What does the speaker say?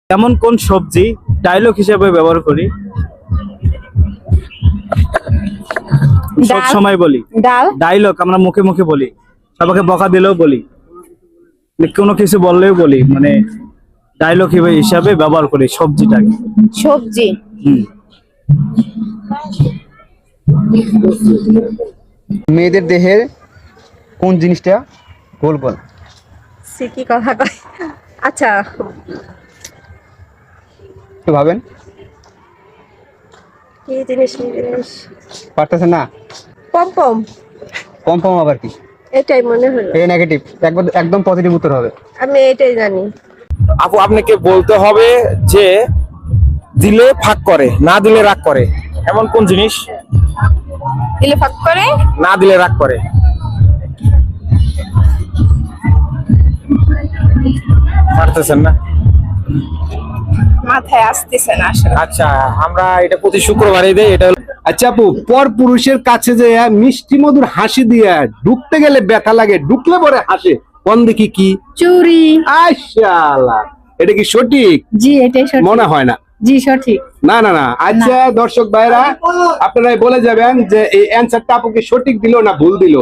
এমন কোন সবজি ডায়লগ হিসেবে ব্যবহার করি? সব ডাল। সময় বলি। ডাল। ডায়লগ আমরা মুখে মুখে বলি, সবাইকে বকা দিলেও বলি, কোনো কিছু বললেও বলি, মানে ডায়লগ হিসাবে ব্যবহার করি সবজিটাকে। সবজি। হুম। মেয়েদের দেহের কোন জিনিসটা গোল গোল? সে কি কথা কয়? আচ্ছা, একটু ভাবেন। কি জিনিস পারতেছেন না? পম পম। কম কম আবার কি? এটাই মনে হলো। এটা নেগেটিভ, একদম পজিটিভ উত্তর হবে। আমি এটাই জানি। আপু আপনাকে বলতে হবে যে দিলে ফাঁক করে, না দিলে রাগ করে। এমন কোন জিনিস দিলে ফাঁক করে, না দিলে রাগ করে? পারতেছেন না? মাথায় আসতেছে না আসলে। আচ্ছা, আমরা এটা প্রতি শুক্রবারই দেই। এটা আচ্ছা আপু, পর পুরুষের কাছে যে মিষ্টি মধুর হাসি দিয়ে ঢুকতে গেলে ব্যথা লাগে, ঢুকলে পরে হাসে, কোন দেখি কি? চুরি। আশাআল্লাহ, এটা কি সঠিক? জি, এটাই সঠিক। মনে হয় না। জি, সঠিক। না না না। আচ্ছা দর্শক ভাইরা, আপনারা বলে যাবেন যে এই অ্যান্সারটা আপু কি সঠিক দিল না ভুল দিল।